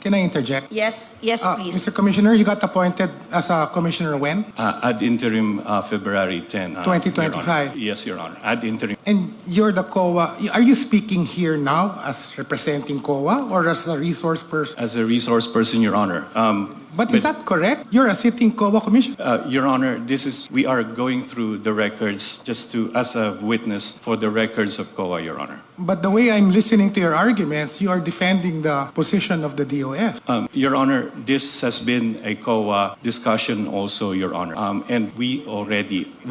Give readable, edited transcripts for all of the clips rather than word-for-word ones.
Can I interject? Yes, please. Mr. Commissioner, you got appointed as a commissioner when? Ad interim February 10. 2025. Your Honor. Yes, Your Honor. Ad interim. And you're the COA. Are you speaking here now as representing COA or as a resource person? As a resource person, Your Honor. But is that correct? You're a sitting COA commissioner. Your Honor, we are going through the records as a witness for the records of COA, Your Honor. But the way I'm listening to your arguments, you are defending the position of the DOF. Your Honor, this has been a COA discussion also, Your Honor. And we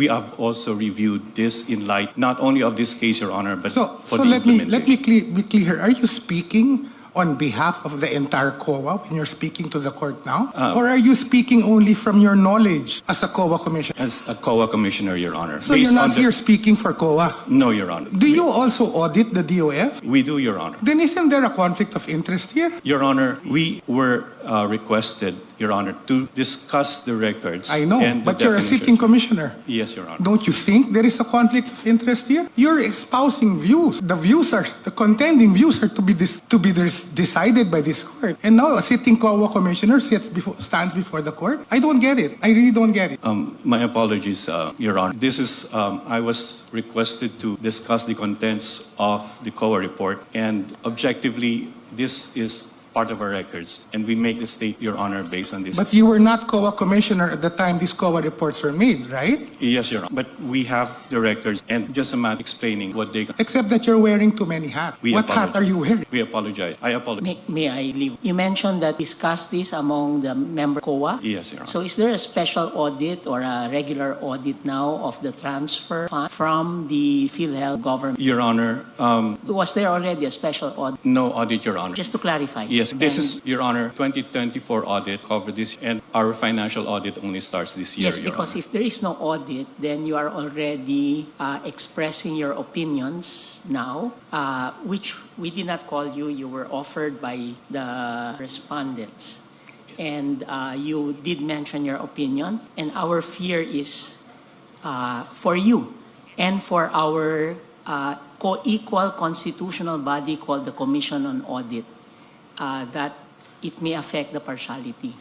have also reviewed this in light not only of this case, Your Honor, but for the let me implementation. be clear. Are you speaking on behalf of the entire COA when you're speaking to the court now? Or are you speaking only from your knowledge as a COA commissioner? As a COA commissioner, Your Honor. So you're not here speaking for COA? No, Your Honor. Do you also audit the DOF? We do, Your Honor. Then isn't there a conflict of interest here? Your Honor, we were requested, Your Honor, to discuss the records. I know, and the but you're a definition. sitting commissioner. Yes, Your Honor. Don't you think there is a conflict of interest here? You're espousing views. The contending views are to be decided by this court. And now a sitting COA commissioner stands before the court? I don't get it. I really don't get it. My apologies, Your Honor. I was requested to discuss the contents of the COA report, and objectively, this is part of our records, and we make the state, Your Honor, based on this. But you were not COA commissioner at the time these COA reports were made, right? Yes, Your Honor. But we have the records, and just a matter explaining what they... Except that you're wearing too many hats. What hat are you wearing? We apologize. I apologize. May I leave? You mentioned that discuss this among the member COA? Yes, Your Honor. So is there a special audit or a regular audit now of the transfer fund from the PhilHealth government? Your Honor, Was there already a special audit? no audit, Your Honor. Just to clarify. Yes, this is, Your Honor, 2024 audit covered this, and our financial audit only starts this year, Yes, Your because Honor. if there is no audit, then you are already expressing your opinions now, which we did not call you. You were offered by the respondents. And you did mention your opinion. And our fear is for you and for our co-equal constitutional body called the Commission on Audit, that it may affect the partiality.